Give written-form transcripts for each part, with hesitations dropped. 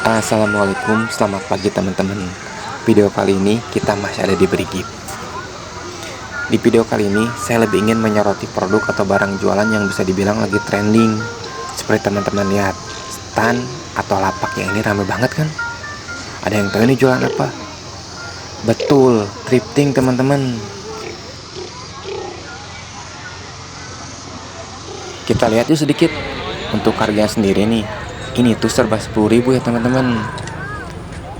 Assalamualaikum, selamat pagi teman-teman. Video kali ini kita masih ada di Brigip. Di video kali ini saya lebih ingin menyoroti produk atau barang jualan yang bisa dibilang lagi trending. Seperti teman-teman lihat, stand atau lapaknya ini rame banget kan? Ada yang tahu ini jualan apa? Betul, thrifting teman-teman. Kita lihat yuk sedikit. Untuk harganya sendiri nih, ini tuh serba 10.000 ya teman-teman.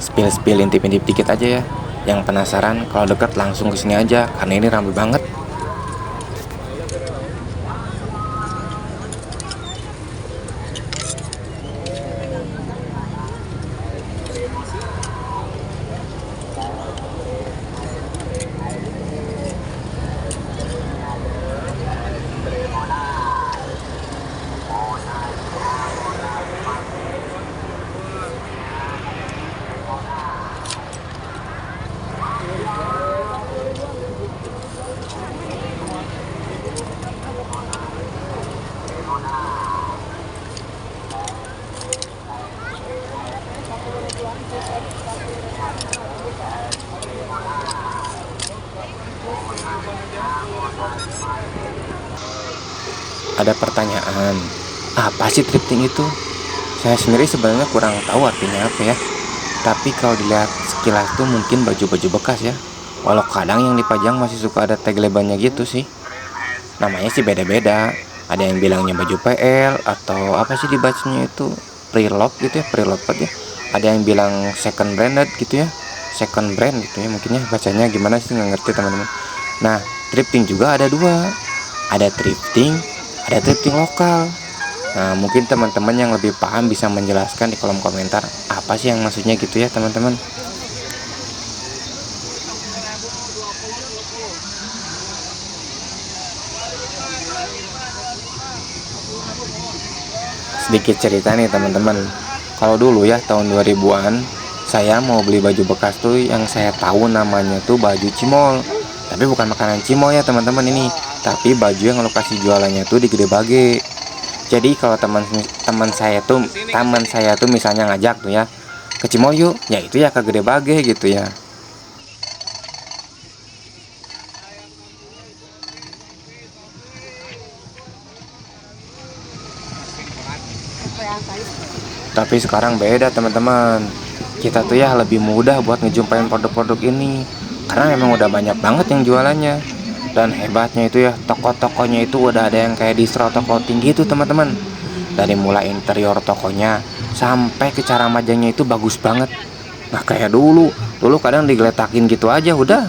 Spill intip-intip dikit aja ya. Yang penasaran kalau deket langsung kesini aja karena ini ramai banget. Ada pertanyaan, apa sih thrifting itu? Saya sendiri sebenarnya kurang tahu artinya apa ya. Tapi kalau dilihat sekilas tuh mungkin baju-baju bekas ya. Walau kadang yang dipajang masih suka ada tag labelnya gitu sih. Namanya sih beda-beda. Ada yang bilangnya baju PL atau apa sih dibacanya itu preloved gitu ya, preloved ya. Ada yang bilang second branded gitu ya, second brand gitu ya mungkin ya, bacanya gimana sih nggak ngerti teman-teman. Nah, thrifting juga ada dua, ada thrifting lokal. Nah, mungkin teman-teman yang lebih paham bisa menjelaskan di kolom komentar apa sih yang maksudnya gitu ya teman-teman. Sedikit cerita nih teman-teman. Kalau dulu ya tahun 2000-an, saya mau beli baju bekas tuh yang saya tahu namanya tuh baju cimol. Tapi bukan makanan cimol ya teman-teman ini, tapi baju yang lokasi jualannya tuh di Gede Bage. Jadi kalau teman saya tuh misalnya ngajak tuh ya ke Cimol yuk, ya itu ya ke Gede Bage gitu ya. Tapi sekarang beda teman-teman. Kita tuh ya lebih mudah buat ngejumpain produk-produk ini karena memang udah banyak banget yang jualannya. Dan hebatnya itu ya, toko-tokonya itu udah ada yang kayak distro toko tinggi itu teman-teman. Dari mulai interior tokonya sampai ke cara majangnya itu bagus banget. Nah kayak dulu kadang digeletakin gitu aja udah.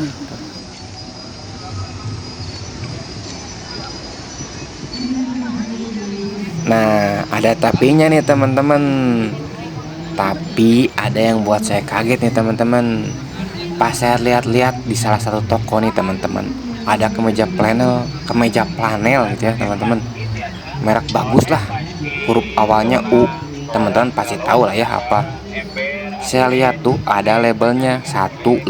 Nah ada tapinya nih teman-teman. Tapi ada yang buat saya kaget nih teman-teman. Pas saya lihat-lihat di salah satu toko nih teman-teman, ada kemeja planel gitu ya teman-teman. Merek bagus lah. Huruf awalnya U. Teman-teman pasti tahu lah ya apa. Saya lihat tuh ada labelnya 150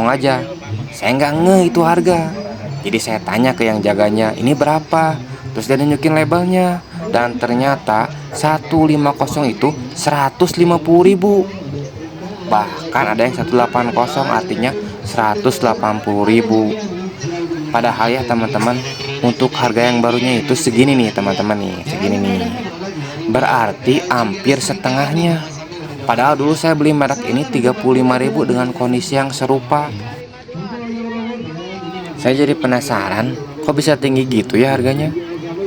aja. Saya nggak nge itu harga. Jadi saya tanya ke yang jaganya, ini berapa? Terus dia nunjukin labelnya. Dan ternyata 150 itu 150.000. Bahkan ada yang 180 artinya 180.000. Padahal ya teman-teman, untuk harga yang barunya itu segini nih teman-teman nih, segini nih. Berarti hampir setengahnya. Padahal dulu saya beli merek ini 35.000 dengan kondisi yang serupa. Saya jadi penasaran, kok bisa tinggi gitu ya harganya?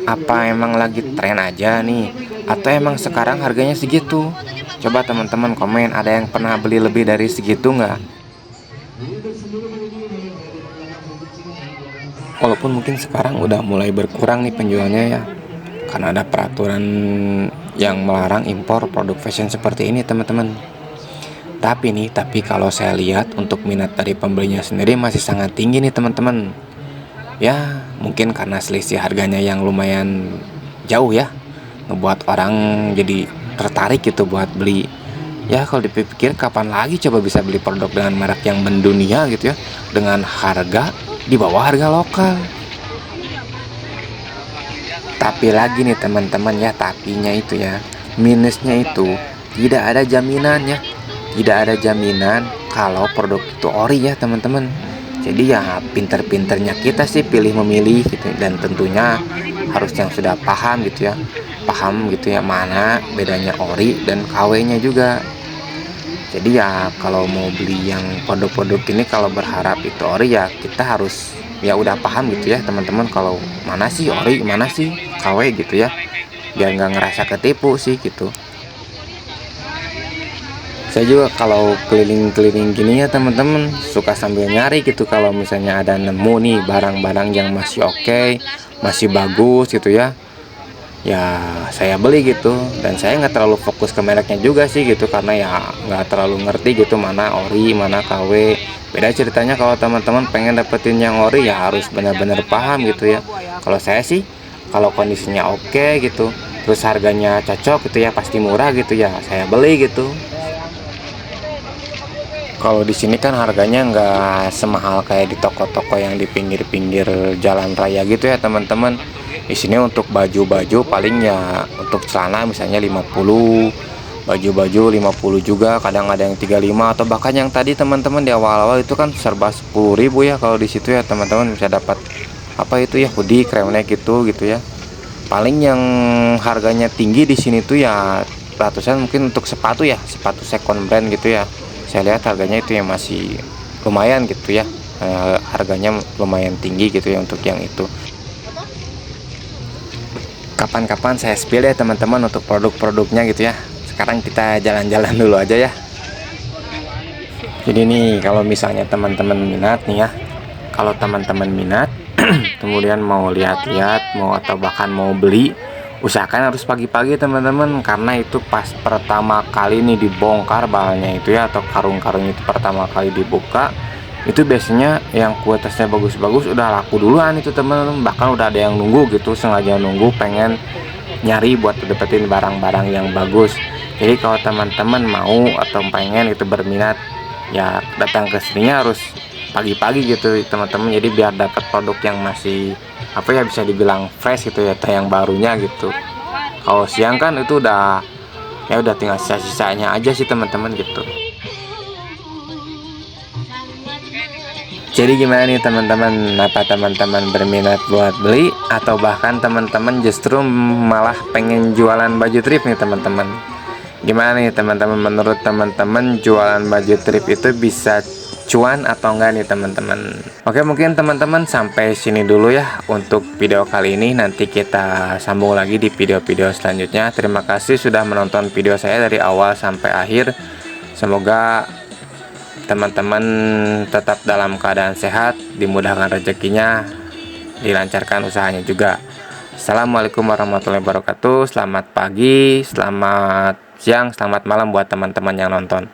Apa emang lagi tren aja nih? Atau emang sekarang harganya segitu? Coba teman-teman komen, ada yang pernah beli lebih dari segitu nggak? Walaupun mungkin sekarang udah mulai berkurang nih penjualnya ya, karena ada peraturan yang melarang impor produk fashion seperti ini teman-teman. Tapi kalau saya lihat untuk minat dari pembelinya sendiri masih sangat tinggi nih teman-teman. Ya mungkin karena selisih harganya yang lumayan jauh ya, ngebuat orang jadi tertarik gitu buat beli. Ya kalau dipikir kapan lagi coba bisa beli produk dengan merek yang mendunia gitu ya, dengan harga di bawah harga lokal. Tapi lagi nih teman-teman ya, tapinya itu ya, minusnya itu tidak ada jaminannya, tidak ada jaminan kalau produk itu ori ya teman-teman. Jadi ya pinter-pinternya kita sih pilih memilih gitu, dan tentunya harus yang sudah paham gitu ya, paham gitu ya mana bedanya ori dan KW-nya juga. Jadi ya kalau mau beli yang produk-produk ini, kalau berharap itu ori ya kita harus ya udah paham gitu ya teman-teman, kalau mana sih ori mana sih KW gitu ya, biar nggak ngerasa ketipu sih gitu. Saya juga kalau keliling-keliling gini ya teman-teman suka sambil nyari gitu, kalau misalnya ada nemu nih barang-barang yang masih oke, masih bagus gitu ya, ya saya beli gitu. Dan saya nggak terlalu fokus ke mereknya juga sih gitu, karena ya nggak terlalu ngerti gitu mana ori mana KW. Beda ceritanya kalau teman-teman pengen dapetin yang ori ya harus benar-benar paham gitu ya. Kalau saya sih kalau kondisinya oke gitu, terus harganya cocok gitu ya, pasti murah gitu ya, saya beli gitu. Kalau di sini kan harganya nggak semahal kayak di toko-toko yang di pinggir-pinggir jalan raya gitu ya teman-teman. Di sini untuk baju-baju paling ya untuk celana misalnya 50, baju-baju 50 juga, kadang ada yang 35, atau bahkan yang tadi teman-teman di awal-awal itu kan serba 10.000 ya. Kalau di situ ya teman-teman bisa dapat apa itu ya, hoodie, crewneck gitu ya. Paling yang harganya tinggi di sini tuh ya ratusan mungkin untuk sepatu ya, sepatu second brand gitu ya. Saya lihat harganya itu ya masih lumayan gitu ya, harganya lumayan tinggi gitu ya untuk yang itu. Kapan-kapan saya spill ya teman-teman untuk produk-produknya gitu ya. Sekarang kita jalan-jalan dulu aja ya. Jadi nih kalau misalnya teman-teman minat nih ya, kalau teman-teman minat kemudian mau lihat-lihat mau atau bahkan mau beli, usahakan harus pagi-pagi teman-teman, karena itu pas pertama kali nih dibongkar bahannya itu ya, atau karung-karung itu pertama kali dibuka, itu biasanya yang kualitasnya bagus-bagus udah laku duluan itu teman-teman. Bahkan udah ada yang nunggu gitu, sengaja nunggu pengen nyari buat dapetin barang-barang yang bagus. Jadi kalau teman-teman mau atau pengen itu berminat, ya datang ke sini harus pagi-pagi gitu teman-teman, jadi biar dapat produk yang masih apa ya, bisa dibilang fresh gitu ya, yang barunya gitu. Kalau siang kan itu udah ya udah tinggal sisa-sisanya aja sih teman-teman gitu. Jadi gimana nih teman-teman, apa teman-teman berminat buat beli, atau bahkan teman-teman justru malah pengen jualan baju trip nih teman-teman? Gimana nih teman-teman, menurut teman-teman jualan baju trip itu bisa cuan atau enggak nih teman-teman? Oke, mungkin teman-teman sampai sini dulu ya untuk video kali ini. Nanti kita sambung lagi di video-video selanjutnya. Terima kasih sudah menonton video saya dari awal sampai akhir. Semoga teman-teman tetap dalam keadaan sehat, dimudahkan rezekinya, dilancarkan usahanya juga. Assalamualaikum warahmatullahi wabarakatuh. Selamat pagi, selamat siang, selamat malam buat teman-teman yang nonton.